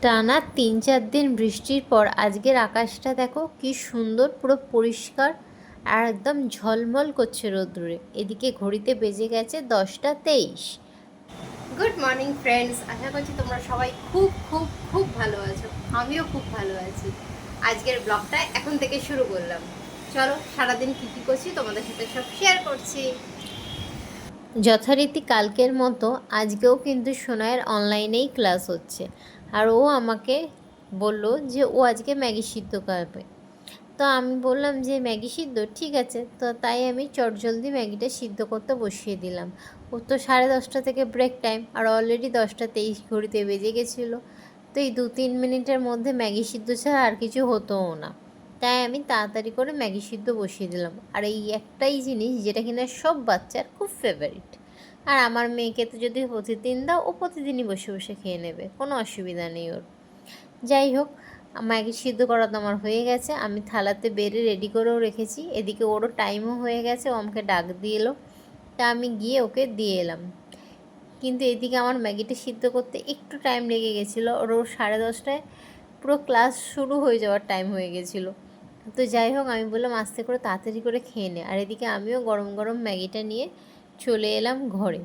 টানা ৩-৪ দিন বৃষ্টির পর আজকের আকাশটা দেখো কি সুন্দর, পুরো পরিষ্কার আর একদম ঝলমল করছে রোদ্দুরে। এদিকে ঘড়িতে বেজে গেছে 10টা 23। গুড মর্নিং ফ্রেন্ডস, আশা করছি তোমরা সবাই খুব খুব খুব ভালো আছো। আমিও খুব ভালো আছি। আজকের ব্লগটা এখন থেকে শুরু করলাম। চলো সারাদিন কী কী করছি তোমাদের সাথে সব শেয়ার করছি। যথারীতি কালকের মতো আজকেও কিন্তু সোনায়ের অনলাইনেই ক্লাস হচ্ছে। আর ও আমাকে বলল যে ও আজকে ম্যাগি সিদ্ধ খাবে। তো আমি বললাম যে ম্যাগি সিদ্ধ ঠিক আছে, তো তাই আমি চটজলদি ম্যাগিটা সিদ্ধ করতে বসিয়ে দিলাম। ও তো 10:30 থেকে ব্রেক টাইম, আর অলরেডি 10টা 23 ঘড়িতে বেজে গেছিলো। তো এই 2-3 মিনিটের মধ্যে ম্যাগি সিদ্ধ ছাড়া আর কিছু হতোও না। তাই আমি তাড়াতাড়ি করে ম্যাগি সিদ্ধ বসিয়ে দিলাম। আর এই একটাই জিনিস যেটা কিনা সব বাচ্চার খুব ফেভারিট। আর আমার মেয়েকে তো যদি প্রতিদিন দাও, ও প্রতিদিনই বসে বসে খেয়ে নেবে, কোনো অসুবিধা নেই ওর। যাই হোক, ম্যাগি সিদ্ধ করা তো আমার হয়ে গেছে, আমি থালাতে বেড়ে রেডি করেও রেখেছি। এদিকে ওরও টাইমও হয়ে গেছে, ও আমাকে ডাক দিয়ে এলো। তা আমি গিয়ে ওকে দিয়ে এলাম। কিন্তু এদিকে আমার ম্যাগিটা সিদ্ধ করতে একটু টাইম লেগে গেছিলো। ওর 10:30টায় পুরো ক্লাস শুরু হয়ে যাওয়ার টাইম হয়ে গেছিলো। তো যাই হোক, আমি বললাম আস্তে করে তাড়াতাড়ি করে খেয়ে নে। আর এদিকে আমিও গরম গরম ম্যাগিটা নিয়ে চলে এলাম ঘরে।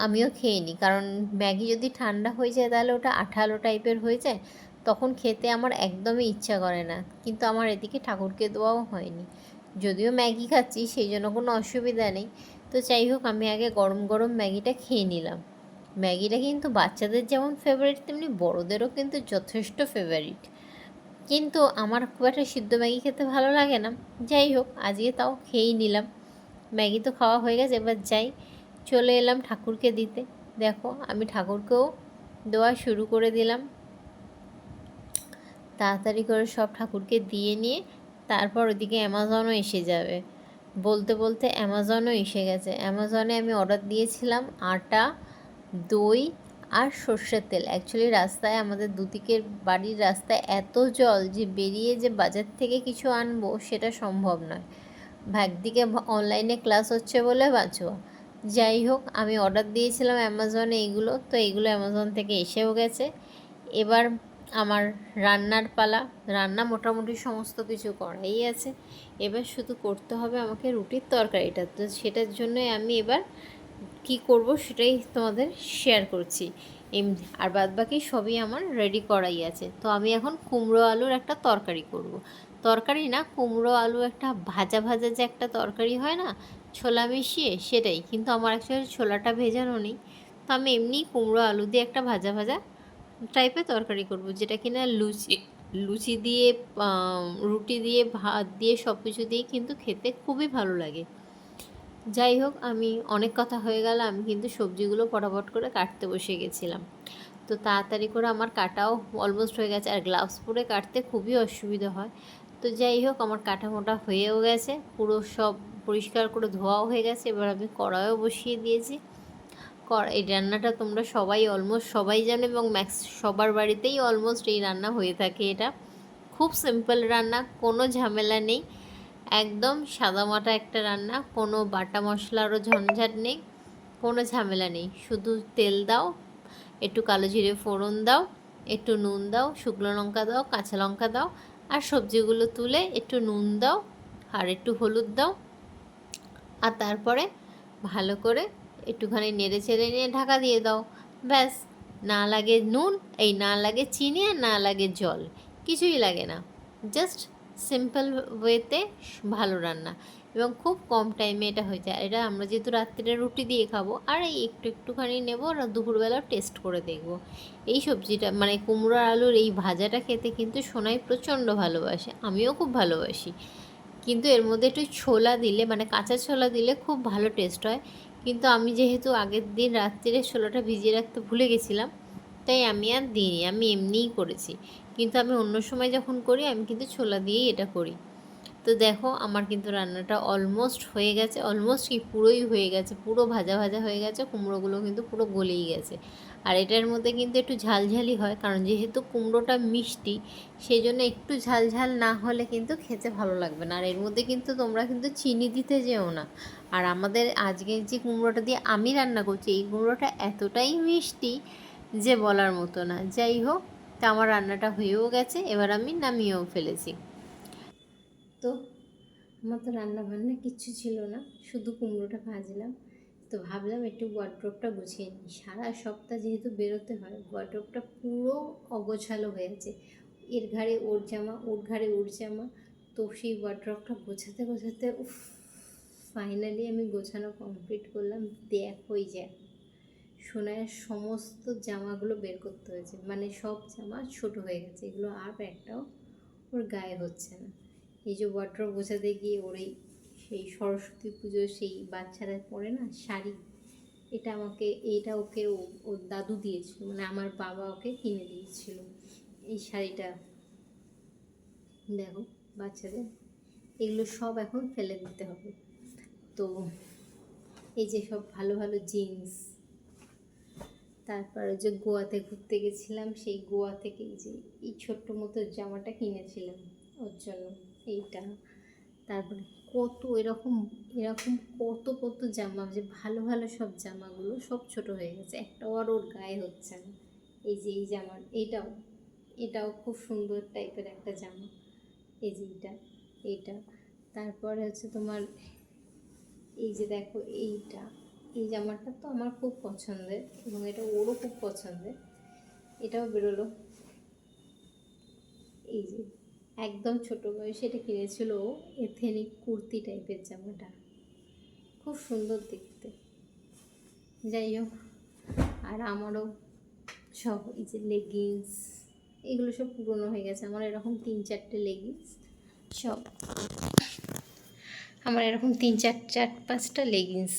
আমিও খেয়ে নিই, কারণ ম্যাগি যদি ঠান্ডা হয়ে যায় তাহলে ওটা আঠালো টাইপের হয়ে যায়, তখন খেতে আমার একদমই ইচ্ছা করে না। কিন্তু আমার এদিকে ঠাকুরকে দেওয়াও হয়নি, যদিও ম্যাগি খাচ্ছি সেই জন্য কোনো অসুবিধা নেই। তো যাই হোক, আমি আগে গরম গরম ম্যাগিটা খেয়ে নিলাম। ম্যাগিটা কিন্তু বাচ্চাদের যেমন ফেভারিট, তেমনি বড়োদেরও কিন্তু যথেষ্ট ফেভারিট। কিন্তু আমার খুব একটা সিদ্ধ ম্যাগি খেতে ভালো লাগে না। যাই হোক, আজকে তাও খেয়েই নিলাম। ম্যাগি তো খাওয়া হয়ে গেছে, এবার যাই চলে এলাম ঠাকুরকে দিতে। দেখো আমি ঠাকুরকেও দেওয়া শুরু করে দিলাম। তাড়াতাড়ি করে সব ঠাকুরকে দিয়ে নিয়ে তারপর ওদিকে অ্যামাজনও এসে যাবে। বলতে বলতে অ্যামাজনও এসে গেছে। অ্যামাজনে আমি অর্ডার দিয়েছিলাম আটা, দই আর সর্ষের তেল। অ্যাকচুয়ালি রাস্তায় আমাদের দুদিকের বাড়ির রাস্তায় এত জল যে বেরিয়ে যে বাজার থেকে কিছু আনবো সেটা সম্ভব নয়। একদিকে অনলাইনে ক্লাস হচ্ছে বলে বাঁচোয়া। যাই হোক, আমি অর্ডার দিয়েছিলাম অ্যামাজনে এইগুলো, তো এইগুলো অ্যামাজন থেকে এসেও গেছে। এবার আমার রান্নার পালা। রান্না মোটামুটি সমস্ত কিছু করাই আছে, এবার শুধু করতে হবে আমাকে রুটির তরকারিটা। তো সেটার জন্যই আমি এবার কি করব সেটাই তোমাদের শেয়ার করছি। আর বাদবাকি সবই আমার রেডি করাই আছে। তো আমি এখন কুমড়ো আলুর একটা তরকারি করব। তরকারি না, কুমড়ো আলু একটা ভাজা ভাজা যে একটা তরকারি হয় না, ছোলা মিশিয়ে, সেটাই। কিন্তু আমার অ্যাকচুয়ালি ছোলাটা ভেজানো নেই, তো আমি এমনি কুমড়ো আলু দিয়ে একটা ভাজা ভাজা টাইপের তরকারি করব, যেটা কিনা লুচি লুচি দিয়ে, রুটি দিয়ে, ভাত দিয়ে, সব কিছু দিয়ে কিন্তু খেতে খুবই ভালো লাগে। যাই হোক, আমি অনেক কথা হয়ে গেল, আমি কিন্তু সবজিগুলো ফটাফট করে কাটতে বসে গেছিলাম। তো তাড়াতাড়ি করে আমার কাটাও অলমোস্ট হয়ে গেছে, আর গ্লাভস পরে কাটতে খুবই অসুবিধা হয়। তো যাই হোক, আমার কাটা মোটা হয়েও গেছে, পুরো সব পরিষ্কার করে ধোয়াও হয়ে গেছে। এবার আমি কড়াইও বসিয়ে দিয়েছি। এই রান্নাটা তোমরা সবাই অলমোস্ট সবাই জানো, এবং সবার বাড়িতেই অলমোস্ট এই রান্না হয়ে থাকে। এটা খুব সিম্পল রান্না, কোনো ঝামেলা নেই, একদম সাদামাটা একটা রান্না, কোনো বাটা মশলারও ঝঞ্ঝাট নেই, কোনো ঝামেলা নেই। শুধু তেল দাও, একটু কালো জিরে ফোড়ন দাও, একটু নুন দাও, শুকনো লঙ্কা দাও, কাঁচা লঙ্কা দাও, আর সবজিগুলো তুলে একটু নুন দাও আর একটু হলুদ দাও, আর তারপরে ভালো করে একটুখানি নেড়ে চেড়ে নিয়ে ঢাকা দিয়ে দাও। ব্যাস। না লাগে নুন, না লাগে চিনি, আর না লাগে জল, কিছুই লাগে না। জাস্ট সিম্পল ওয়েতে ভালো রান্না, এবং খুব কম টাইমে এটা হয়ে যায়। এটা আমরা যেহেতু রাত্রিরে রুটি দিয়ে খাবো, আর এই একটুখানি নেবো, আর দুপুরবেলা টেস্ট করে দেখবো। এই সবজিটা মানে কুমড়ো আলুর এই ভাজাটা খেতে কিন্তু সোনাই প্রচণ্ড ভালোবাসে, আমিও খুব ভালোবাসি। কিন্তু এর মধ্যে একটু ছোলা দিলে, মানে কাঁচা ছোলা দিলে খুব ভালো টেস্ট হয়। কিন্তু আমি যেহেতু আগের দিন রাত্রিরে ছোলাটা ভিজিয়ে রাখতে ভুলে গেছিলাম, তাই আমি আর দিইনি, আমি এমনিই করেছি। কিন্তু আমি অন্য সময় যখন করি, আমি কিন্তু ছোলা দিয়েই এটা করি। তো দেখো আমার কিন্তু রান্নাটা অলমোস্ট হয়ে গেছে, অলমোস্ট কি পুরোই হয়ে গেছে, পুরো ভাজা ভাজা হয়ে গেছে, কুমড়োগুলো কিন্তু পুরো গলেই গেছে। আর এটার মধ্যে কিন্তু একটু ঝালঝালি হয়, কারণ যেহেতু কুমড়োটা মিষ্টি, সেই জন্য একটু ঝালঝাল না হলে কিন্তু খেতে ভালো লাগবে না। আর এর মধ্যে কিন্তু তোমরা কিন্তু চিনি দিতে যেও না। আর আমাদের আজকে যে কুমড়োটা দিয়ে আমি রান্না করছি, এই কুমড়োটা এতটাই মিষ্টি যে বলার মতো না। যাই হোক, তা আমার রান্নাটা হয়েও গেছে, এবার আমি নামিয়েও ফেলেছি। তো আমার তো রান্না বান্না কিচ্ছু ছিল না, শুধু কুমড়োটা ভাজলাম। তো ভাবলাম একটু ওয়ার্ড্রপটা গুছিয়ে নিই, সারা সপ্তাহ যেহেতু বেরোতে হয়, ওয়ার্ড্রপটা পুরো অগোছালো হয়ে আছে, এর ঘাড়ে ওর জামা, ওর ঘাড়ে ওর জামা। তো সেই ওয়ার্ড্রপটা গোছাতে গোছাতে উফ, ফাইনালি আমি গোছানো কমপ্লিট করলাম। দেখো এই যে সোনার সমস্ত জামাগুলো বের করতে হয়েছে, মানে সব জামা ছোট হয়ে গেছে, এগুলো আর একটাও ওর গায়ে হচ্ছে না। এই যে ওয়ার্ড্রপ গোছাতে গিয়ে ওর এই সেই সরস্বতী পুজো সেই বাচ্চারা পরে না শাড়ি, এটা আমাকে, এইটা ওকে ওর দাদু দিয়েছিল, মানে আমার বাবা ওকে কিনে দিয়েছিল এই শাড়িটা। দেখো বাচ্চাদের, এগুলো সব এখন ফেলে দিতে হবে। তো এই যে সব ভালো ভালো জিন্স, তারপরে যে গোয়াতে ঘুরতে গেছিলাম, সেই গোয়া থেকে এই যে এই ছোট্ট মতো জামাটা কিনেছিলাম ওর জন্য, এইটা। তারপরে কত এরকম এরকম কত কত জামা, যে ভালো ভালো সব জামাগুলো সব ছোট হয়ে গেছে, একটাও আর ওর গায়ে হচ্ছে না। এই যে এই জামার এটাও, এটাও খুব সুন্দর টাইপের একটা জামা, এই যে এইটা, এইটা। তারপরে হচ্ছে তোমার এই যে দেখো এইটা, এই জামাটা তো আমার খুব পছন্দের এবং এটা ওরও খুব পছন্দের, এটাও বেরোলো। এই যে একদম ছোটো বয়সে এটা কিনেছিল ও, এথেনিক কুর্তি টাইপের জামাটা, খুব সুন্দর দেখতে। যাই হোক, আর আমারও সব এই যে লেগিংস, এগুলো সব পুরনো হয়ে গেছে। আমার এরকম 3-4টে লেগিংস, সব আমার এরকম 3-4-5টা লেগিংস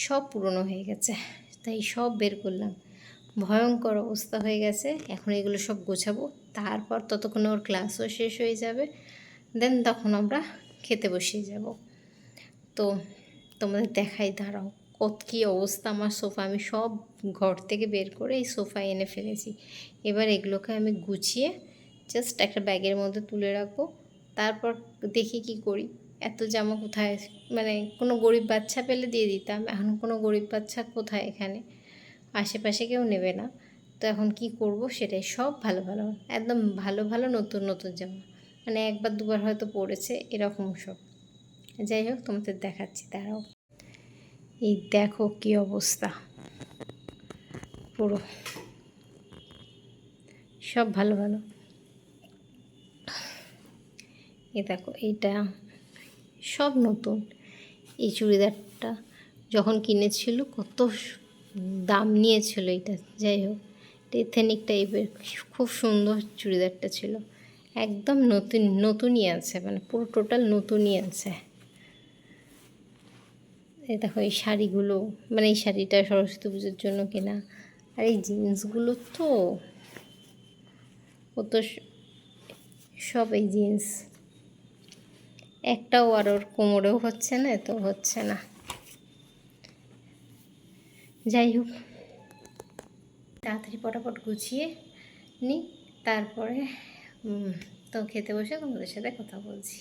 সব পুরনো হয়ে গেছে, তাই সব বের করলাম। ভয়ঙ্কর অবস্থা হয়ে গেছে। এখন এগুলো সব গোছাবো, তারপর ততক্ষণে ওর ক্লাসও শেষ হয়ে যাবে, দেন তখন আমরা খেতে বসিয়ে যাব। তো তোমাদের দেখাই, দাঁড়াও কত কী অবস্থা আমার সোফা, আমি সব ঘর থেকে বের করে এই সোফায় এনে ফেলেছি। এবার এগুলোকে আমি গুছিয়ে জাস্ট একটা ব্যাগের মধ্যে তুলে রাখবো, তারপর দেখি কি করি। এত জামা কোথায়, মানে কোনো গরিব বাচ্চা পেলে দিয়ে দিতাম, এখন কোনো গরিব বাচ্চা কোথায়, এখানে আশেপাশে কেউ নেবে না। তো এখন কি করব, সেটাই সব ভালো ভালো, একদম ভালো ভালো নতুন নতুন জামা, মানে একবার দুবার হয়তো পড়েছে এরকম সব। যাই হোক, তোমাদের দেখাচ্ছি, দাঁড়াও। এই দেখো কি অবস্থা, পুরো সব ভালো ভালো। এই দেখো এইটা সব নতুন। এই চুড়িদারটা যখন কিনেছিল কত দাম নিয়েছিল এটা, যাই হোক এথেনিক টাইপের খুব সুন্দর চুড়িদারটা ছিল, একদম নতুন নতুনই আছে, মানে পুরো টোটাল নতুনই আছে। এই দেখো এই শাড়িগুলো, মানে এই শাড়িটা সরস্বতী পুজোর জন্য কেনা, আর এই জিন্সগুলো তো ও তো সব এই জিন্স, একটাও আর ওর কোমরেও হচ্ছে না, তো হচ্ছে না। যাই হোক, তাড়াতাড়ি পটাপট গুছিয়ে নিই, তারপরে তো খেতে বসে তোমাদের সাথে কথা বলছি।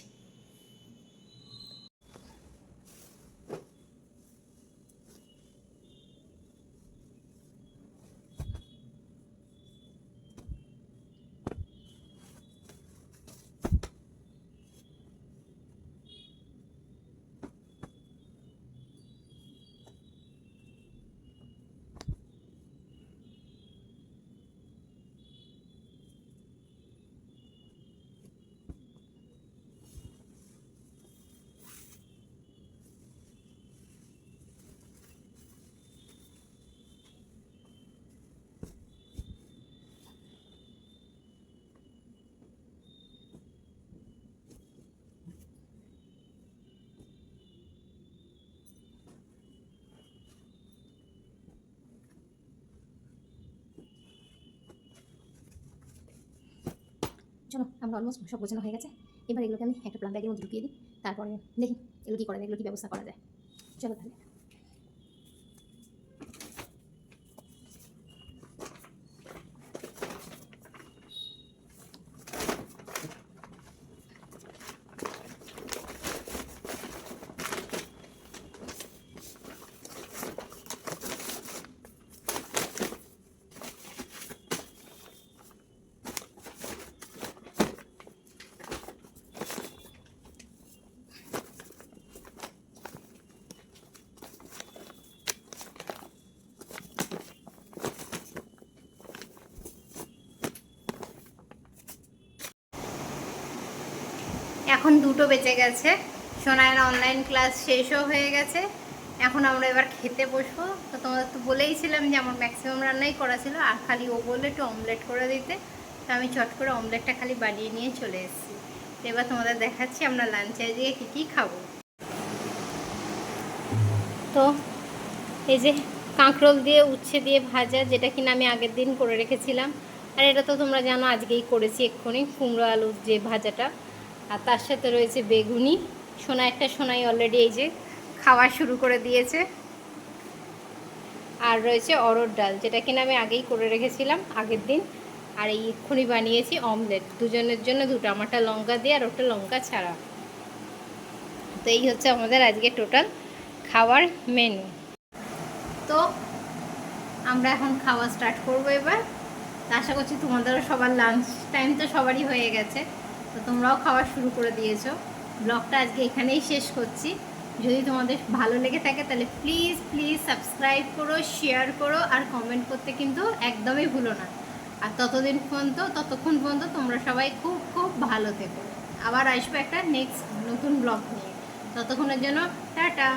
চলো, আমরা অলমোস্ট সব গোছানো হয়ে গেছে। এবার এগুলোকে আমি একটা প্লান ব্যাগের মধ্যে ঢুকিয়ে দিই, তারপরে দেখি এগুলো কী করা যায়, এগুলো কী ব্যবস্থা করা যায়। চলো তাহলে। এখন 2টো বেজে গেছে, সোনায়ের অনলাইন ক্লাস শেষও হয়ে গেছে। এখন আমরা এবার খেতে বসবো। তো তোমাদের তো বলেইছিলাম যে আমার ম্যাক্সিমাম রান্নাই করা ছিল, আর খালি ও বললে একটু অমলেট করে দিতে, তো আমি চট করে অমলেটটা খালি বানিয়ে নিয়ে চলে এসেছি। তো এবার তোমাদের দেখাচ্ছি আমরা লাঞ্চে দিয়ে কী কী খাবো। তো এই যে কাঁকরোল দিয়ে উচ্ছে দিয়ে ভাজা, যেটা কিনা আমি আগের দিন করে রেখেছিলাম, আর এটা তো তোমরা জানো আজকেই করেছি এক্ষুনি, কুমড়ো আলুর যে ভাজাটা। আর তার সাথে রয়েছে বেগুনি। সোনাই অলরেডি এই যে খাওয়া শুরু করে দিয়েছে। আর রয়েছে অরড় ডাল, যেটা কিনা আমি আগেই করে রেখেছিলাম আগের দিন। আর এই এক্ষুনি বানিয়েছি অমলেট, দুজনের জন্য দুটো, আমারটা লঙ্কা দিয়ে আর ওটা লঙ্কা ছাড়া। তো এই হচ্ছে আমাদের আজকে টোটাল খাওয়ার মেনু। তো আমরা এখন খাওয়া স্টার্ট করবো এবার। আশা করছি তোমাদেরও সবার লাঞ্চ টাইম তো সবারই হয়ে গেছে, তো তোমরাও খাওয়া শুরু করে দিয়েছো। ব্লগটা আজকে এখানেই শেষ করছি। যদি তোমাদের ভালো লেগে থাকে তাহলে প্লিজ প্লিজ সাবস্ক্রাইব করো, শেয়ার করো, আর কমেন্ট করতে কিন্তু একদমই ভুলো না। আর ততক্ষণ পর্যন্ত তোমরা সবাই খুব খুব ভালো থেকো। আবার আসবো একটা নেক্সট নতুন ব্লগ নিয়ে। ততক্ষণের জন্য টাটা।